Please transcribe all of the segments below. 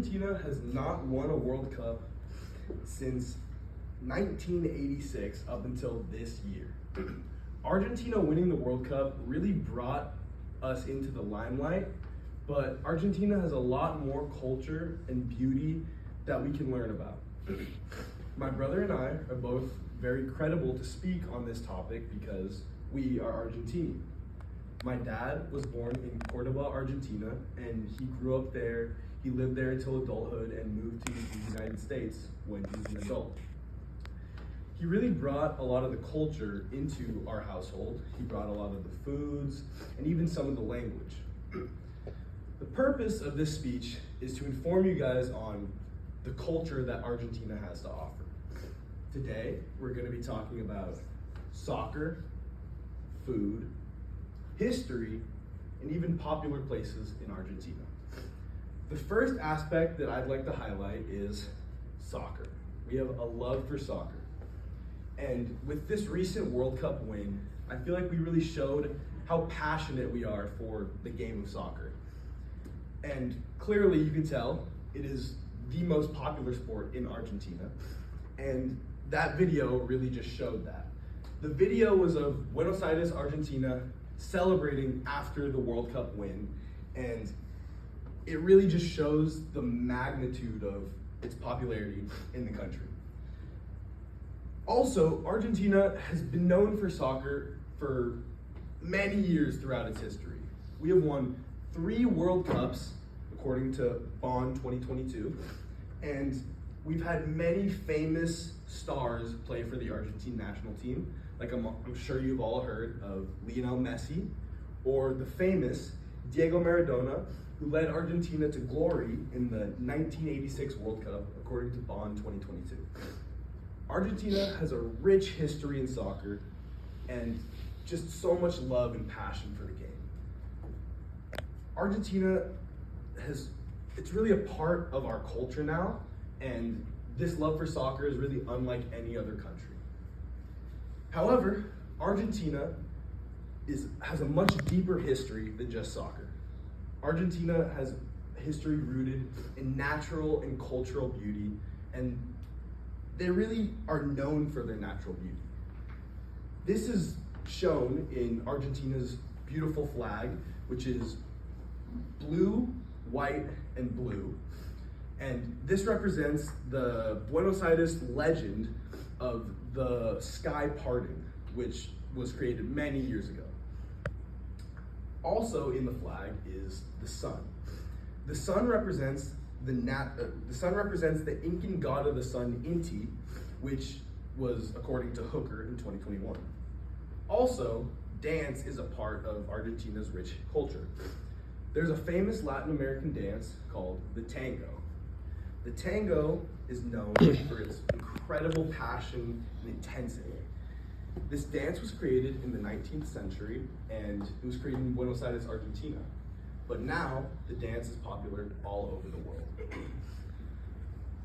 Argentina has not won a World Cup since 1986 up until this year. Argentina winning the World Cup really brought us into the limelight, but Argentina has a lot more culture and beauty that we can learn about. My brother and I are both very credible to speak on this topic because we are Argentinian. My dad was born in Cordoba, Argentina, and he grew up there. He lived there until adulthood and moved to the United States when he was an adult. He really brought a lot of the culture into our household. He brought a lot of the foods and even some of the language. The purpose of this speech is to inform you guys on the culture that Argentina has to offer. Today, we're going to be talking about soccer, food, history, and even popular places in Argentina. The first aspect that I'd like to highlight is soccer. We have a love for soccer. And with this recent World Cup win, I feel like we really showed how passionate we are for the game of soccer. And clearly you can tell it is the most popular sport in Argentina. And that video really just showed that. The video was of Buenos Aires, Argentina, celebrating after the World Cup win. And it really just shows the magnitude of its popularity in the country. Also, Argentina has been known for soccer for many years throughout its history. We have won 3 World Cups, according to Bond 2022, and we've had many famous stars play for the Argentine national team, like I'm sure you've all heard of Lionel Messi, or the famous Diego Maradona, who led Argentina to glory in the 1986 World Cup, according to Bond 2022. Argentina has a rich history in soccer and just so much love and passion for the game. Argentina it's really a part of our culture now, and this love for soccer is really unlike any other country. However, Argentina has a much deeper history than just soccer. Argentina has history rooted in natural and cultural beauty, and they really are known for their natural beauty. This is shown in Argentina's beautiful flag, which is blue, white, and blue. And this represents the Buenos Aires legend of the sky parting, which was created many years ago. Also in the flag is the sun. The sun represents the Incan god of the sun, Inti, which was according to Hooker in 2021. Also, dance is a part of Argentina's rich culture. There's a famous Latin American dance called the tango. The tango is known for its incredible passion and intensity. This dance was created in the 19th century, and it was created in Buenos Aires, Argentina. But now, the dance is popular all over the world.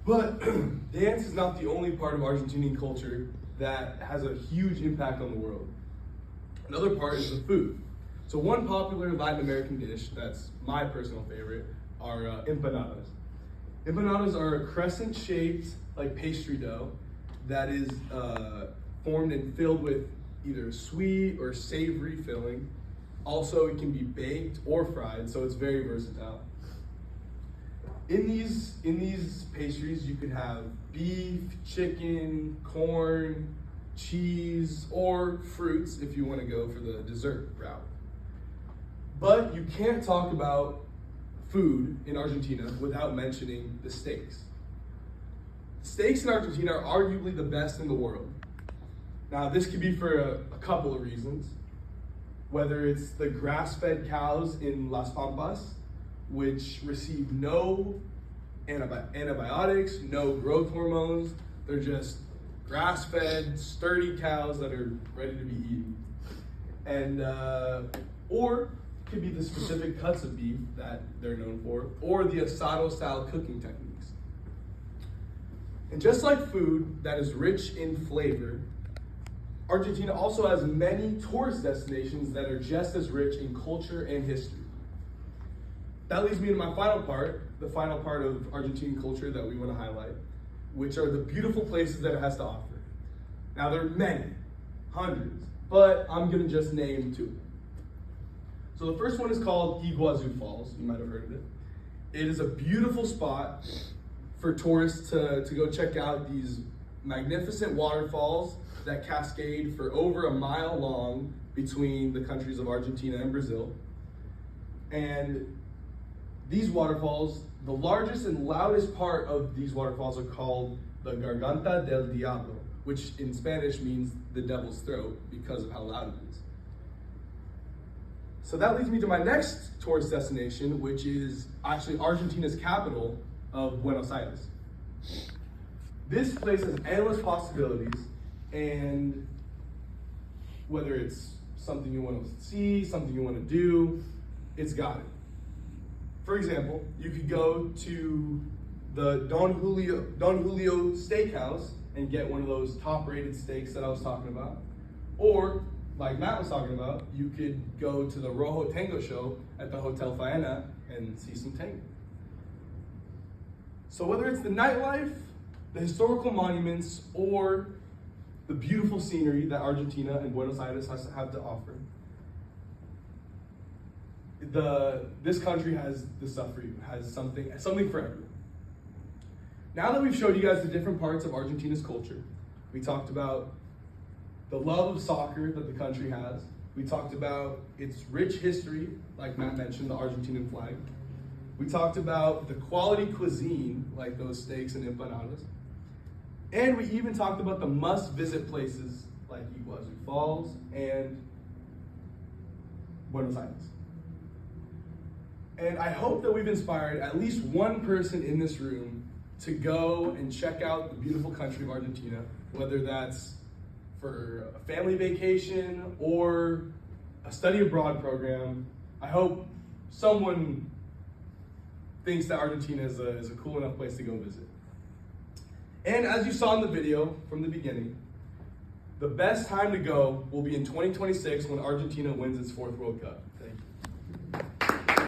But dance is not the only part of Argentinian culture that has a huge impact on the world. Another part is the food. So one popular Latin American dish that's my personal favorite are empanadas. Empanadas are a crescent-shaped like pastry dough that is formed and filled with either sweet or savory filling. Also, it can be baked or fried, so it's very versatile. In these pastries, you could have beef, chicken, corn, cheese, or fruits if you want to go for the dessert route. But you can't talk about food in Argentina without mentioning the steaks. Steaks in Argentina are arguably the best in the world. Now, this could be for a couple of reasons. Whether it's the grass-fed cows in Las Pampas, which receive no antibiotics, no growth hormones. They're just grass-fed, sturdy cows that are ready to be eaten. And, or it could be the specific cuts of beef that they're known for, or the asado-style cooking techniques. And just like food that is rich in flavor, Argentina also has many tourist destinations that are just as rich in culture and history. That leads me to my final part, the final part of Argentinian culture that we want to highlight, which are the beautiful places that it has to offer. Now, there are many, hundreds, but I'm going to just name two. So the first one is called Iguazu Falls. You might have heard of it. It is a beautiful spot for tourists to go check out these magnificent waterfalls that cascade for over a mile long between the countries of Argentina and Brazil. And these waterfalls, the largest and loudest part of these waterfalls are called the Garganta del Diablo, which in Spanish means the devil's throat because of how loud it is. So that leads me to my next tourist destination, which is actually Argentina's capital of Buenos Aires. This place has endless possibilities, and whether it's something you want to see, something you want to do, it's got it. For example, you could go to the Don Julio Steakhouse and get one of those top-rated steaks that I was talking about. Or, like Matt was talking about, you could go to the Rojo Tango show at the Hotel Faena and see some tango. So whether it's the nightlife, the historical monuments, or the beautiful scenery that Argentina and Buenos Aires have to offer, this country has the stuff for you, has something for everyone. Now that we've showed you guys the different parts of Argentina's culture, we talked about the love of soccer that the country has. We talked about its rich history, like Matt mentioned, the Argentinian flag. We talked about the quality cuisine, like those steaks and empanadas. And we even talked about the must-visit places like Iguazu Falls and Buenos Aires. And I hope that we've inspired at least one person in this room to go and check out the beautiful country of Argentina, whether that's for a family vacation or a study abroad program. I hope someone thinks that Argentina is a cool enough place to go visit. And as you saw in the video from the beginning, the best time to go will be in 2026 when Argentina wins its 4th World Cup. Thank you.